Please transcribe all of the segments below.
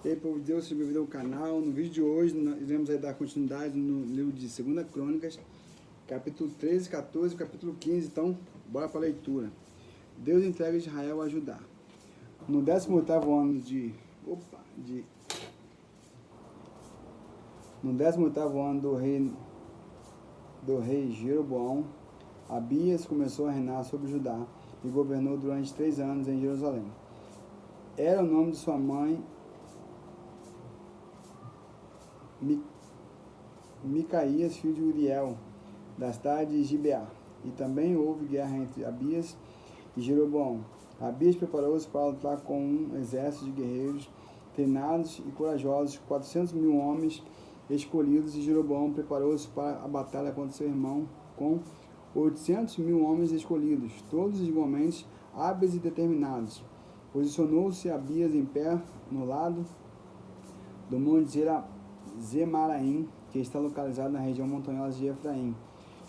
E aí, povo de Deus, seja bem-vindo ao canal. No vídeo de hoje, nós iremos dar continuidade no livro de 2 Crônicas, capítulo 13, 14 e capítulo 15. Então, bora para a leitura. Deus entrega Israel a Judá. No 18º ano do rei Jeroboão, Abias começou a reinar sobre Judá e governou durante 3 anos em Jerusalém. Era o nome de sua mãe Micaías, filho de Uriel, da cidade de Gibeá. E também houve guerra entre Abias e Jeroboão. Abias preparou-se para lutar com um exército de guerreiros treinados e corajosos, 400.000 homens escolhidos, e Jeroboão preparou-se para a batalha contra seu irmão com 800.000 homens escolhidos, todos igualmente hábeis e determinados. Posicionou-se Abias em pé no lado do monte Zemaraim, que está localizado na região montanhosa de Efraim,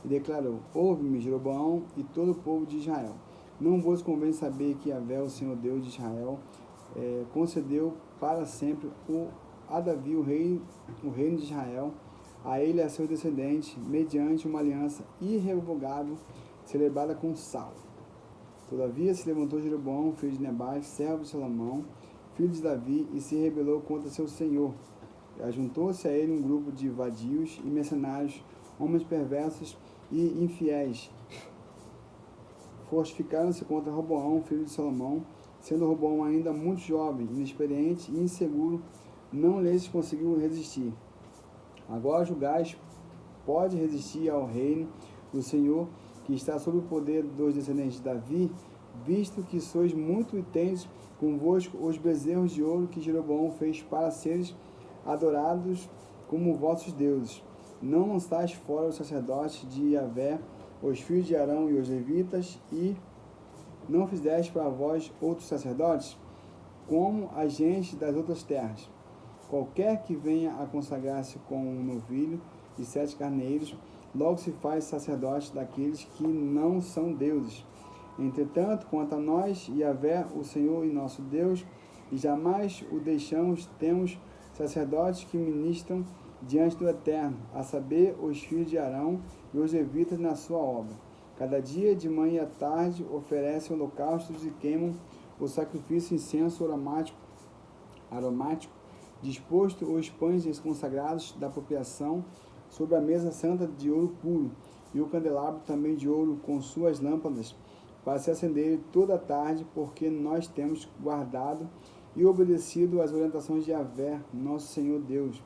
e declarou: Ouve-me, Jeroboão e todo o povo de Israel. Não vos convém saber que Yahvé, o Senhor Deus de Israel, concedeu para sempre a Davi o reino de Israel, a ele e a seus descendentes, mediante uma aliança irrevogável celebrada com sal. Todavia se levantou Jeroboão, filho de Nebate, servo de Salomão, filho de Davi, e se rebelou contra seu senhor. Ajuntou-se a ele um grupo de vadios e mercenários, homens perversos e infiéis. Fortificaram-se contra Roboão, filho de Salomão, sendo Roboão ainda muito jovem, inexperiente e inseguro, não lhes conseguiu resistir. Agora julgais, pode resistir ao reino do Senhor, que está sob o poder dos descendentes de Davi, visto que sois muito e tendes convosco os bezerros de ouro que Jeroboão fez para seres adorados como vossos deuses. Não lançais fora os sacerdotes de Yahvé, os filhos de Arão e os levitas, e não fizeste para vós outros sacerdotes, como a gente das outras terras. Qualquer que venha a consagrar-se com um novilho e 7 carneiros, logo se faz sacerdote daqueles que não são deuses. Entretanto, quanto a nós, Yahvé, o Senhor e nosso Deus, e jamais o deixamos, temos sacerdotes que ministram diante do Eterno, a saber, os filhos de Arão e os levitas na sua obra. Cada dia, de manhã e à tarde, oferecem holocaustos e queimam o sacrifício incenso aromático, disposto os pães consagrados da apropriação sobre a mesa santa de ouro puro, e o candelabro também de ouro com suas lâmpadas, para se acenderem toda a tarde, porque nós temos guardado e obedecido às orientações de Yahvé, nosso Senhor Deus,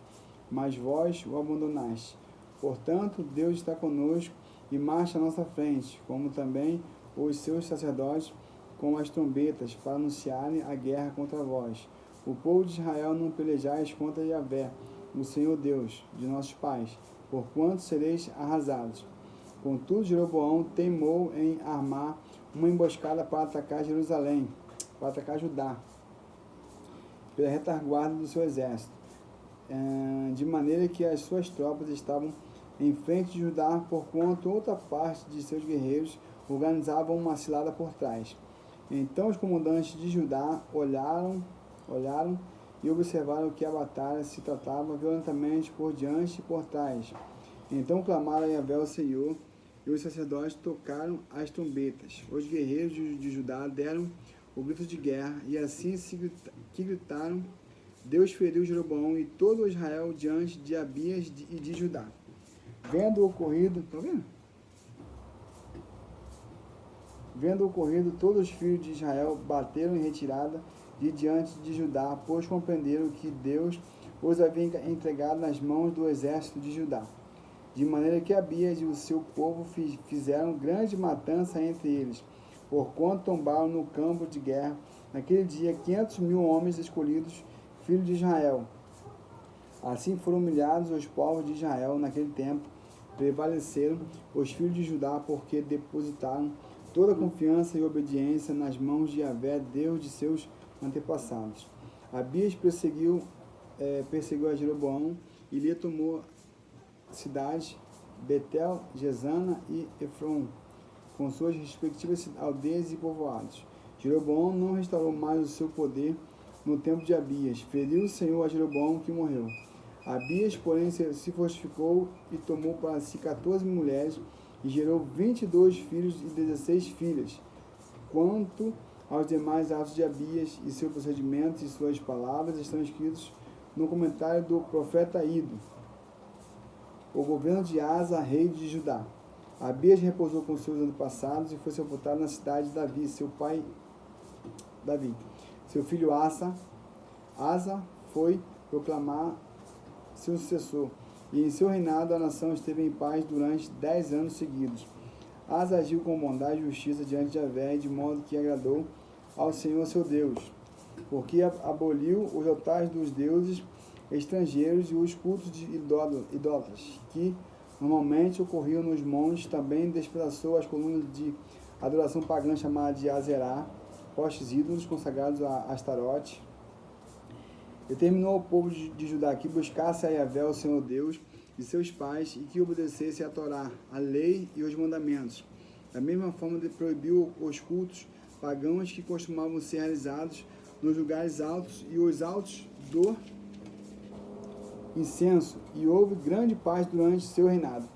mas vós o abandonaste. Portanto, Deus está conosco e marcha à nossa frente, como também os seus sacerdotes com as trombetas, para anunciarem a guerra contra vós. O povo de Israel não pelejais contra Yahvé, o Senhor Deus de nossos pais, porquanto sereis arrasados. Contudo, Jeroboão teimou em armar uma emboscada para atacar Jerusalém, para atacar Judá, pela retaguarda do seu exército, de maneira que as suas tropas estavam em frente de Judá, porquanto outra parte de seus guerreiros organizavam uma cilada por trás. Então os comandantes de Judá olharam e observaram que a batalha se tratava violentamente por diante e por trás. Então clamaram a Yahvé, o Senhor, e os sacerdotes tocaram as trombetas. Os guerreiros de Judá deram o grito de guerra, e assim que gritaram, Deus feriu Jeroboão e todo Israel diante de Abias e de Judá. Vendo o ocorrido, todos os filhos de Israel bateram em retirada de diante de Judá, pois compreenderam que Deus os havia entregado nas mãos do exército de Judá. De maneira que Abias e o seu povo fizeram grande matança entre eles, porquanto tombaram no campo de guerra naquele dia 500.000 homens escolhidos, filhos de Israel. Assim foram humilhados os povos de Israel naquele tempo, prevaleceram os filhos de Judá, porque depositaram toda a confiança e obediência nas mãos de Yahvé, Deus de seus antepassados. Abias perseguiu a Jeroboão e lhe tomou cidades, Betel, Gesana e Efron, com suas respectivas aldeias e povoados. Jeroboão não restaurou mais o seu poder no tempo de Abias. Feriu o Senhor a Jeroboão, que morreu. Abias, porém, se fortificou e tomou para si 14 mulheres e gerou 22 filhos e 16 filhas. Quanto aos demais atos de Abias e seu procedimento e suas palavras estão escritos no comentário do profeta Ido. O governo de Asa, rei de Judá. Abias repousou com seus antepassados e foi sepultado na cidade de Davi, seu pai Davi. Seu filho Asa foi proclamar seu sucessor, e em seu reinado a nação esteve em paz durante 10 anos seguidos. Asa agiu com bondade e justiça diante de Javé, de modo que agradou ao Senhor seu Deus, porque aboliu os altares dos deuses estrangeiros e os cultos de idólatras, que normalmente ocorriam nos montes. Também despedaçou as colunas de adoração pagã chamada de Azerá, postes ídolos consagrados a Astarote. Determinou ao povo de Judá que buscasse a Yahvé, o Senhor Deus, de seus pais, e que obedecesse a Torá, a lei e os mandamentos. Da mesma forma, proibiu os cultos pagãos que costumavam ser realizados nos lugares altos e os altos do incenso, e houve grande paz durante seu reinado.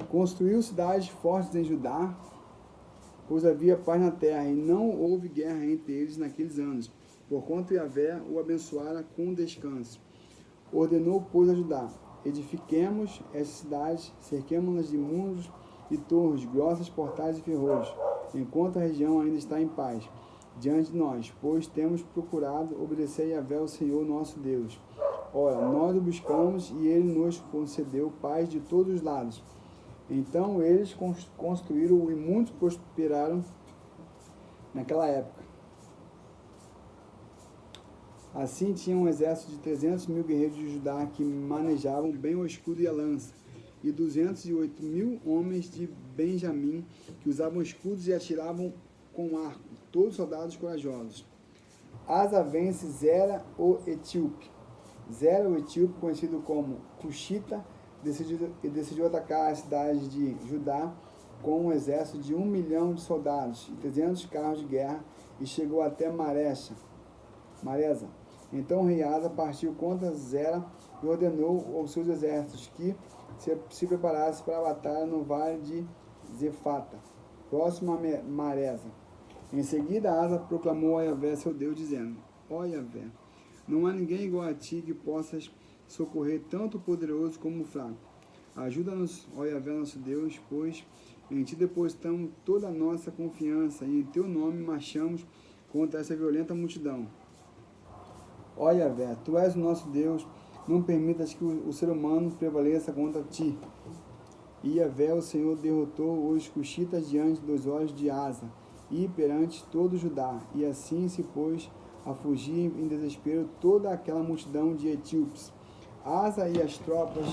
Construiu cidades fortes em Judá, pois havia paz na terra, e não houve guerra entre eles naqueles anos, porquanto Yahvé o abençoara com descanso. Ordenou, pois, a Judá: edifiquemos estas cidades, cerquemo-las de muros e torres, grossas portais e ferrolhos, enquanto a região ainda está em paz diante de nós, pois temos procurado obedecer a Yahvé, o Senhor nosso Deus. Ora, nós o buscamos e ele nos concedeu paz de todos os lados. Então eles construíram e muitos prosperaram naquela época. Assim tinha um exército de 300.000 guerreiros de Judá que manejavam bem o escudo e a lança, e 208.000 homens de Benjamim que usavam escudos e atiravam com arco, todos soldados corajosos. Asa vence Zera o Etíope. Zera o Etíope, conhecido como Cuxita, decidiu atacar a cidade de Judá com um exército de 1 milhão de soldados e 300 carros de guerra, e chegou até Maresa. Então o rei Asa partiu contra Zera e ordenou aos seus exércitos que se preparassem para a batalha no vale de Zefata, próximo a Maresa. Em seguida, Asa proclamou a Yahvé, seu Deus, dizendo: Ó Yahvé, não há ninguém igual a ti que possas socorrer tanto o poderoso como o fraco. Ajuda-nos, ó Yahvé, nosso Deus, pois em ti depositamos toda a nossa confiança e em teu nome marchamos contra essa violenta multidão. Ó Yahvé, tu és o nosso Deus, não permitas que o ser humano prevaleça contra ti. E Yahvé, o Senhor, derrotou os cuxitas diante dos olhos de Asa e perante todo Judá, e assim se pôs a fugir em desespero toda aquela multidão de etíopes. Asa e as tropas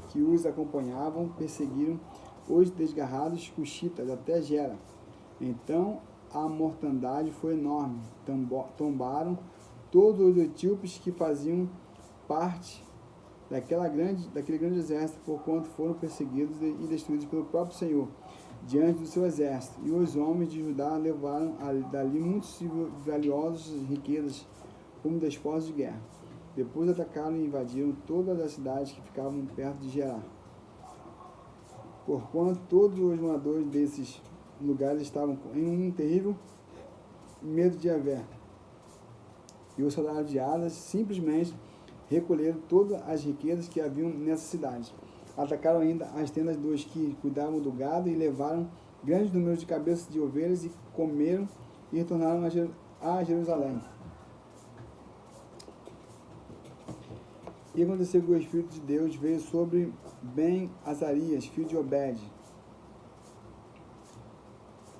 que os acompanhavam perseguiram os desgarrados cuxitas até Gera. Então a mortandade foi enorme, tombaram todos os etíopes que faziam parte daquele grande exército, porquanto foram perseguidos e destruídos pelo próprio Senhor diante do seu exército. E os homens de Judá levaram dali muitos valiosos riquezas como despojos de guerra. Depois atacaram e invadiram todas as cidades que ficavam perto de Gerá, porquanto todos os moradores desses lugares estavam em um terrível medo de Yahvé. E os soldados de Asa simplesmente recolheram todas as riquezas que haviam nessa cidade. Atacaram ainda as tendas dos que cuidavam do gado e levaram grandes números de cabeças de ovelhas, e comeram e retornaram a Jerusalém. E aconteceu que o Espírito de Deus veio sobre Ben-Azarias, filho de Obed,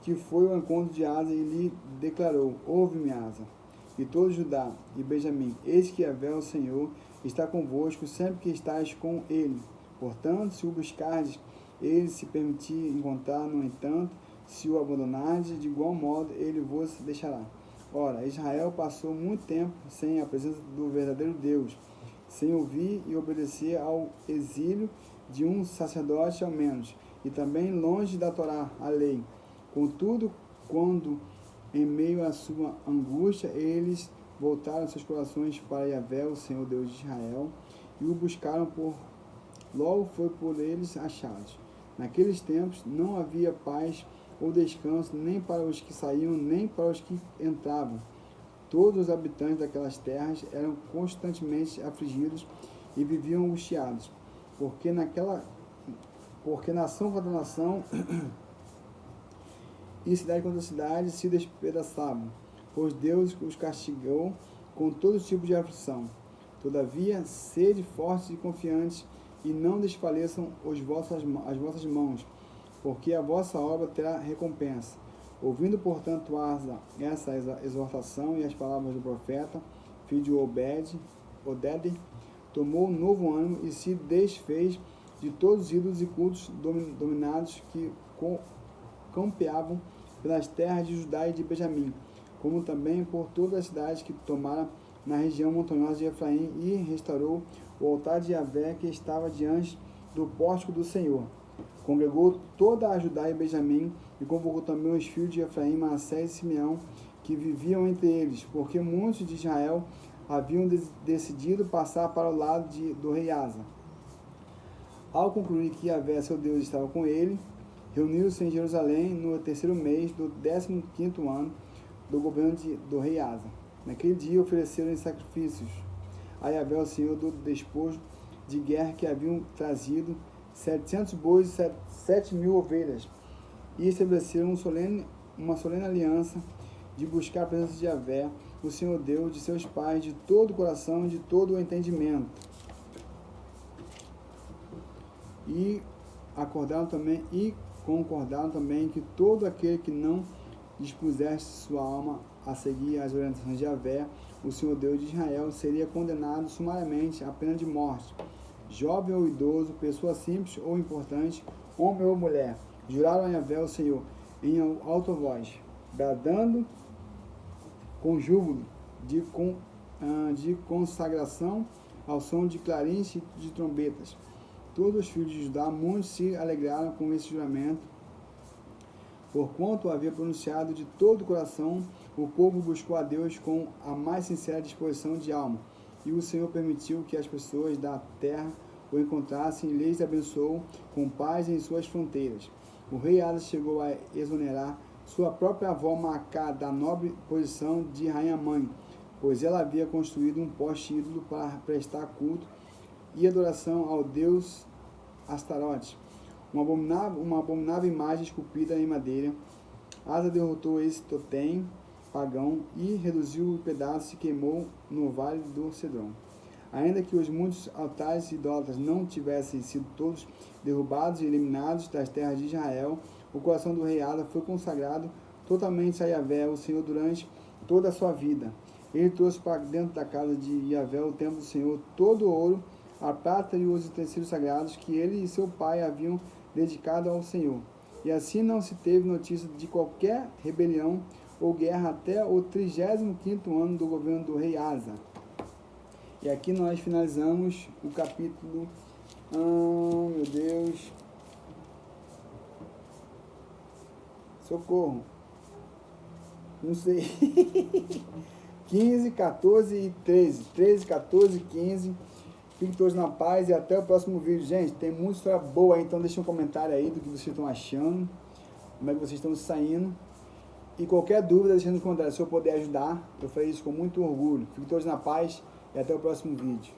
que foi ao encontro de Asa e lhe declarou: Ouve-me, Asa, e todo Judá e Benjamim, eis que Yahvé, o Senhor, está convosco sempre que estáis com ele. Portanto, se o buscardes, ele se permitir encontrar, no entanto, se o abandonardes, de igual modo ele vos deixará. Ora, Israel passou muito tempo sem a presença do verdadeiro Deus, sem ouvir e obedecer ao exílio de um sacerdote ao menos, e também longe da Torá, a lei. Contudo, quando Em meio à sua angústia, eles voltaram seus corações para Yahvé, o Senhor Deus de Israel, e o buscaram logo foi por eles achados. Naqueles tempos não havia paz ou descanso nem para os que saíam, nem para os que entravam. Todos os habitantes daquelas terras eram constantemente afligidos e viviam angustiados, porque nação contra nação e cidade contra cidade se despedaçavam, pois Deus os castigou com todo tipo de aflição. Todavia, sede fortes e confiantes, e não desfaleçam as vossas mãos, porque a vossa obra terá recompensa. Ouvindo, portanto, Asa essa exortação e as palavras do profeta, filho de Oded, tomou um novo ânimo e se desfez de todos os ídolos e cultos dominados que campeavam pelas terras de Judá e de Benjamim, como também por todas as cidades que tomara na região montanhosa de Efraim, e restaurou o altar de Yahvé que estava diante do pórtico do Senhor. Congregou toda a Judá e Benjamim, e convocou também os filhos de Efraim, Manassés e Simeão, que viviam entre eles, porque muitos de Israel haviam decidido passar para o lado do rei Asa. Ao concluir que Yahvé, seu Deus, estava com ele, reuniram-se em Jerusalém no terceiro mês do 15º ano do governo do rei Asa. Naquele dia ofereceram sacrifícios a Yahvé, o Senhor, do despojo de guerra que haviam trazido 700 bois e 7.000 ovelhas, e estabeleceram uma solene aliança de buscar a presença de Yahvé, o Senhor Deus de seus pais, de todo o coração e de todo o entendimento. E concordaram também que todo aquele que não dispusesse sua alma a seguir as orientações de Yahvé, o Senhor Deus de Israel, seria condenado sumariamente à pena de morte. Jovem ou idoso, pessoa simples ou importante, homem ou mulher, juraram a Yahvé, o Senhor, em alta voz, bradando com júbilo de consagração ao som de clarins e de trombetas. Todos os filhos de Judá, muitos se alegraram com esse juramento, porquanto havia pronunciado de todo o coração. O povo buscou a Deus com a mais sincera disposição de alma, e o Senhor permitiu que as pessoas da terra o encontrassem e lhes abençoou com paz em suas fronteiras. O rei Asa chegou a exonerar sua própria avó Maacá da nobre posição de rainha-mãe, pois ela havia construído um poste ídolo para prestar culto e adoração ao deus Astarote, uma abominável imagem esculpida em madeira. Asa derrotou esse totem pagão e reduziu o pedaço e queimou no vale do Cedron. Ainda que os muitos altares idólatras não tivessem sido todos derrubados e eliminados das terras de Israel, o coração do rei Asa foi consagrado totalmente a Yahvé, o Senhor, durante toda a sua vida. Ele trouxe para dentro da casa de Yahvé, o templo do Senhor, todo o ouro, a prata e os utensílios sagrados que ele e seu pai haviam dedicado ao Senhor. E assim não se teve notícia de qualquer rebelião ou guerra até o 35º ano do governo do rei Asa. E aqui nós finalizamos o capítulo, meu Deus, socorro, não sei, 15, 14 e 13, 13, 14 e 15, fiquem todos na paz e até o próximo vídeo. Gente, tem muita história boa aí, então deixa um comentário aí do que vocês estão achando, como é que vocês estão saindo, e qualquer dúvida deixa nos comentários, se eu puder ajudar, eu farei isso com muito orgulho. Fiquem todos na paz e até o próximo vídeo.